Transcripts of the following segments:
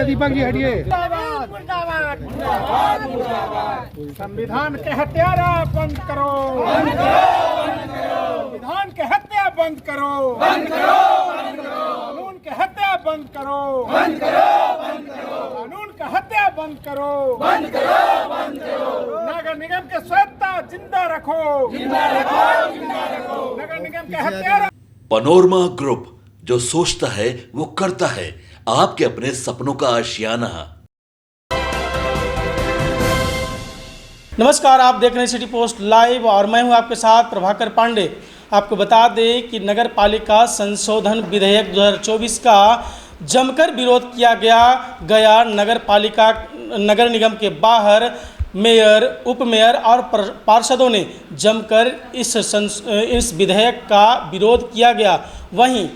दीपक जी हटिए। संविधान के हत्यारा बंद करो, संविधान के हत्या बंद करो, कानून के हत्या बंद करो, कानून का हत्या बंद करो, नगर निगम के स्वायत्ता जिंदा रखो, नगर निगम के हत्यारा। पनोरमा ग्रुप, जो सोचता है वो करता है। आपके अपने सपनों का आशियाना। नमस्कार, आप देख रहे हैं सिटी पोस्ट लाइव और मैं हूं आपके साथ प्रभाकर पांडे। आपको बता दें कि नगर पालिका संशोधन विधेयक 2024 का जमकर विरोध किया गया नगर निगम के बाहर मेयर, उपमेयर और पार्षदों ने जमकर इस विधेयक का विरोध किया गया। वहीं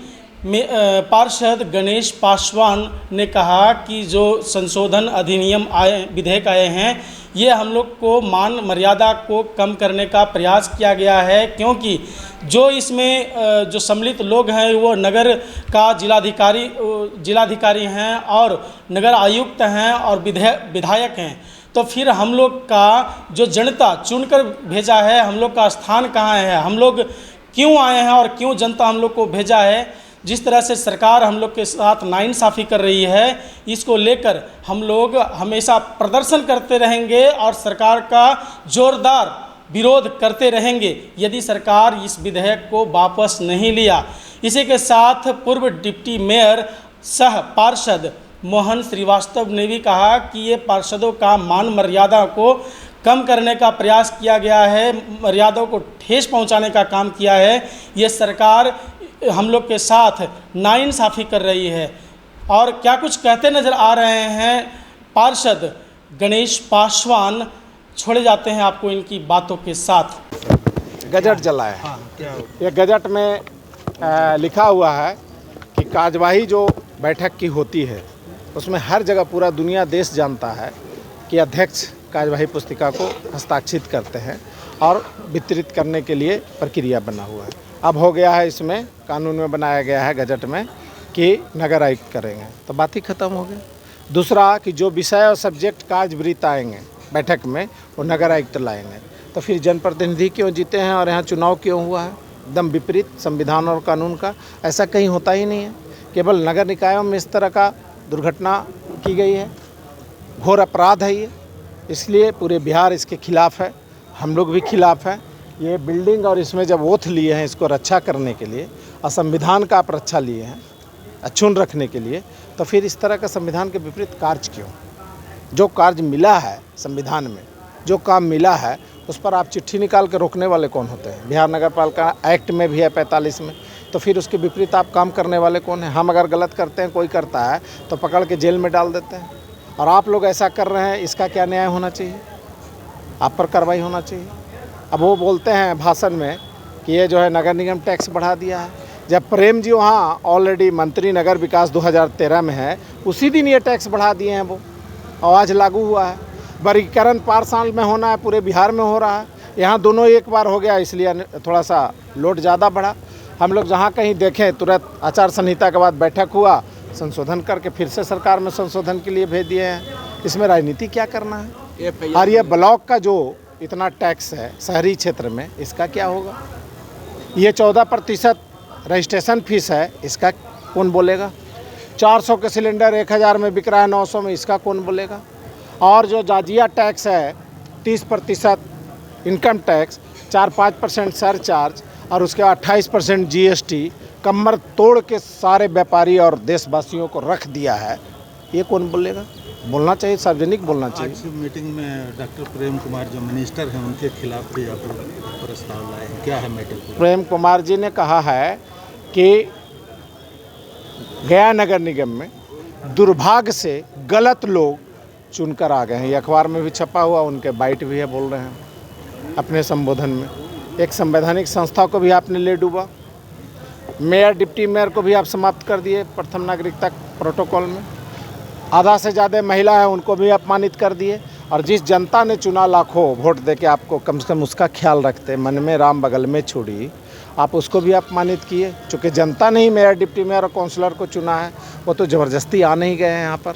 पार्षद गणेश पासवान ने कहा कि जो संशोधन अधिनियम विधेयक आए हैं, ये हम लोग को मान मर्यादा को कम करने का प्रयास किया गया है, क्योंकि जो इसमें जो सम्मिलित लोग हैं वो नगर का जिलाधिकारी हैं और नगर आयुक्त हैं और विधायक हैं। तो फिर हम लोग का जो जनता चुनकर भेजा है, हम लोग का स्थान कहाँ है, हम लोग क्यों आए हैं और क्यों जनता हम लोग को भेजा है। जिस तरह से सरकार हम लोग के साथ नाइंसाफ़ी कर रही है, इसको लेकर हम लोग हमेशा प्रदर्शन करते रहेंगे और सरकार का जोरदार विरोध करते रहेंगे यदि सरकार इस विधेयक को वापस नहीं लिया। इसी के साथ पूर्व डिप्टी मेयर सह पार्षद मोहन श्रीवास्तव ने भी कहा कि ये पार्षदों का मान मर्यादा को कम करने का प्रयास किया गया है, मर्यादा को ठेस पहुंचाने का काम किया है। ये सरकार हम लोग के साथ नाइंसाफ़ी कर रही है। और क्या कुछ कहते नज़र आ रहे हैं पार्षद गणेश पासवान, छोड़े जाते हैं आपको इनकी बातों के साथ। गजट जलाया है। ये गजट में लिखा हुआ है कि कार्यवाही जो बैठक की होती है उसमें हर जगह पूरा दुनिया देश जानता है कि अध्यक्ष कार्यवाही पुस्तिका को हस्ताक्षरित करते हैं और वितरित करने के लिए प्रक्रिया बना हुआ है। अब हो गया है, इसमें कानून में बनाया गया है गजट में कि नगर आयुक्त करेंगे, तो बात ही ख़त्म हो गया। दूसरा कि जो विषय और सब्जेक्ट कार्यवृत्त आएंगे बैठक में वो नगर आयुक्त लाएंगे, तो फिर जनप्रतिनिधि क्यों जीते हैं और यहाँ चुनाव क्यों हुआ है? एकदम विपरीत संविधान और कानून का। ऐसा कहीं होता ही नहीं है। केवल नगर निकायों में इस तरह का दुर्घटना की गई है, घोर अपराध है ये। इसलिए पूरे बिहार इसके खिलाफ़ है, हम लोग भी खिलाफ़ हैं। ये बिल्डिंग और इसमें जब ओथ लिए हैं इसको रक्षा करने के लिए और संविधान का आप रक्षा लिए हैं अक्षुण्ण रखने के लिए, तो फिर इस तरह का संविधान के विपरीत कार्य क्यों? जो कार्य मिला है संविधान में, जो काम मिला है, उस पर आप चिट्ठी निकाल के रोकने वाले कौन होते हैं? बिहार नगर पालिका एक्ट में भी है 45 में, तो फिर उसके विपरीत आप काम करने वाले कौन हैं? हम अगर गलत करते हैं, कोई करता है तो पकड़ के जेल में डाल देते हैं, और आप लोग ऐसा कर रहे हैं। इसका क्या न्याय होना चाहिए? आप पर कार्रवाई होना चाहिए। अब वो बोलते हैं भाषण में कि ये जो है नगर निगम टैक्स बढ़ा दिया है, जब प्रेम जी वहाँ ऑलरेडी मंत्री नगर विकास 2013 में है, उसी दिन ये टैक्स बढ़ा दिए हैं। वो आवाज़ लागू हुआ है। वर्गीकरण 5 साल में होना है, पूरे बिहार में हो रहा है, यहाँ दोनों एक बार हो गया, इसलिए थोड़ा सा लोड ज़्यादा बढ़ा। हम लोग जहाँ कहीं देखें तुरंत आचार संहिता के बाद बैठक हुआ, संशोधन करके फिर से सरकार में संशोधन के लिए भेज दिए हैं। इसमें राजनीति क्या करना है? और ये ब्लॉक का जो इतना टैक्स है शहरी क्षेत्र में, इसका क्या होगा? ये 14% रजिस्ट्रेशन फीस है, इसका कौन बोलेगा? 400 के सिलेंडर 1000 में बिक रहा है, 900 में, इसका कौन बोलेगा? और जो जाजिया टैक्स है 30% इनकम टैक्स, 4-5% सरचार्ज और उसके 28% GST कमर तोड़ के सारे व्यापारी और देशवासियों को रख दिया है। ये कौन बोलेगा? बोलना चाहिए, सार्वजनिक बोलना चाहिए। आज मीटिंग में डॉक्टर प्रेम कुमार जो मिनिस्टर हैं उनके खिलाफ भी आप प्रस्ताव लाए हैं, क्या है मैटर? प्रेम कुमार जी ने कहा है कि गया नगर निगम में दुर्भाग्य से गलत लोग चुनकर आ गए हैं। ये अखबार में भी छपा हुआ, उनके बाइट भी है, बोल रहे हैं अपने संबोधन में। एक संवैधानिक संस्था को भी आपने ले डूबा, मेयर डिप्टी मेयर को भी आप समाप्त कर दिए प्रथम नागरिकता प्रोटोकॉल में, आधा से ज़्यादा महिला है उनको भी अपमानित कर दिए। और जिस जनता ने चुना लाखों वोट दे के आपको, कम से कम उसका ख्याल रखते, मन में राम बगल में छोड़ी आप उसको भी अपमानित किए। चूँकि जनता ने ही मेयर, डिप्टी मेयर और काउंसलर को चुना है, वो तो ज़बरदस्ती आ नहीं गए हैं यहाँ पर,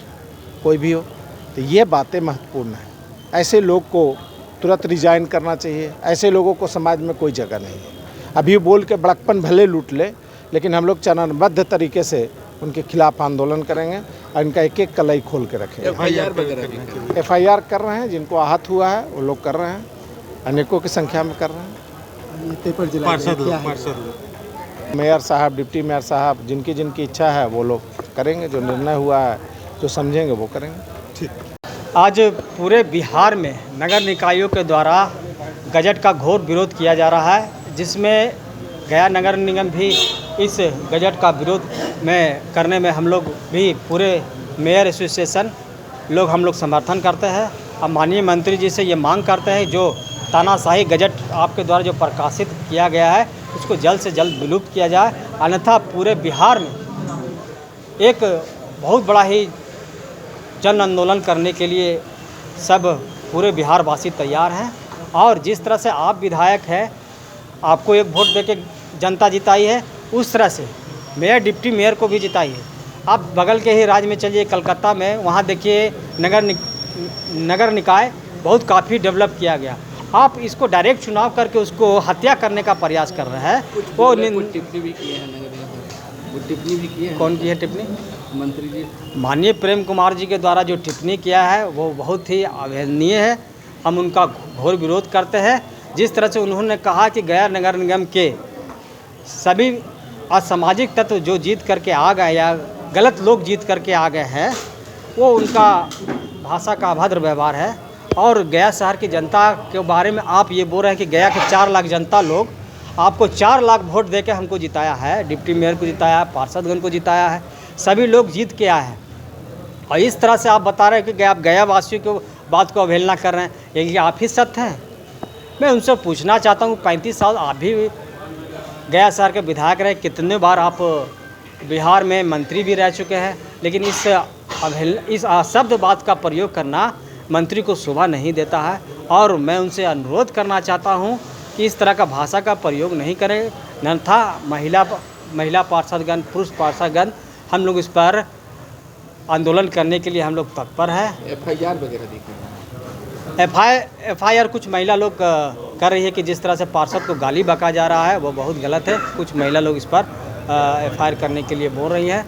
कोई भी हो। तो ये बातें महत्वपूर्ण हैं। ऐसे लोग को तुरंत रिजाइन करना चाहिए। ऐसे लोगों को समाज में कोई जगह नहीं है। अभी बोल के बड़कपन भले लूट ले, लेकिन हम लोग चरणबद्ध तरीके से उनके खिलाफ आंदोलन करेंगे और इनका एक एक कलाई खोल के रखेंगे। FIR कर रहे हैं, जिनको आहत हुआ है वो लोग कर रहे हैं, अनेकों की संख्या में कर रहे हैं। मेयर साहब, डिप्टी मेयर साहब, जिनकी जिनकी इच्छा है वो लोग करेंगे, जो निर्णय हुआ है, जो समझेंगे वो करेंगे। आज पूरे बिहार में नगर निकायों के द्वारा गजट का घोर विरोध किया जा रहा है, जिसमें गया नगर निगम भी इस गजट का विरोध में करने में हम लोग भी पूरे मेयर एसोसिएशन लोग हम लोग समर्थन करते हैं। अब माननीय मंत्री जी से ये मांग करते हैं, जो तानाशाही गजट आपके द्वारा जो प्रकाशित किया गया है उसको जल्द से जल्द विलुप्त किया जाए, अन्यथा पूरे बिहार में एक बहुत बड़ा ही जन आंदोलन करने के लिए सब पूरे बिहार वासी तैयार हैं। और जिस तरह से आप विधायक हैं, आपको एक वोट देके जनता जिताई है, उस तरह से मेयर, डिप्टी मेयर को भी जिताई है। आप बगल के ही राज्य में चलिए, कलकत्ता में, वहाँ देखिए नगर निकाय बहुत काफ़ी डेवलप किया गया। आप इसको डायरेक्ट चुनाव करके उसको हत्या करने का प्रयास कर रहे हैं। वो टिप्पणी भी किए हैं नगर निगम, वो टिप्पणी भी किए हैं। कौन की है टिप्पणी? मंत्री जी, माननीय प्रेम कुमार जी के द्वारा जो टिप्पणी किया है वो बहुत ही अवहेलनीय है। हम उनका घोर विरोध करते हैं। जिस तरह से उन्होंने कहा कि गया नगर निगम के सभी असामाजिक तत्व जो जीत करके आ गए या गलत लोग जीत करके आ गए हैं, वो उनका भाषा का अभद्र व्यवहार है। और गया शहर की जनता के बारे में आप ये बोल रहे हैं कि गया के 4 लाख जनता लोग आपको 4 लाख वोट देके हमको जिताया है, डिप्टी मेयर को जिताया है, पार्षदगण को जिताया है, सभी लोग जीत के आए हैं। और इस तरह से आप बता रहे हैं कि आप गया वासियों की बात को अवहेलना कर रहे हैं, ये आप ही सत्य हैं। मैं उनसे पूछना चाहता हूँ, 35 साल आप भी गया शहर के विधायक रहे, कितने बार आप बिहार में मंत्री भी रह चुके हैं, लेकिन इस अशब्द बात का प्रयोग करना मंत्री को शोभा नहीं देता है। और मैं उनसे अनुरोध करना चाहता हूं कि इस तरह का भाषा का प्रयोग नहीं करें, अन्यथा महिला पार्षदगण, पुरुष पार्षदगण, हम लोग इस पर आंदोलन करने के लिए हम लोग तत्पर हैं। FIR वगैरह देखिए, FIR कुछ महिला लोग कर रही है कि जिस तरह से पार्षद को गाली बका जा रहा है वो बहुत गलत है। कुछ महिला लोग इस पर FIR करने के लिए बोल रही हैं।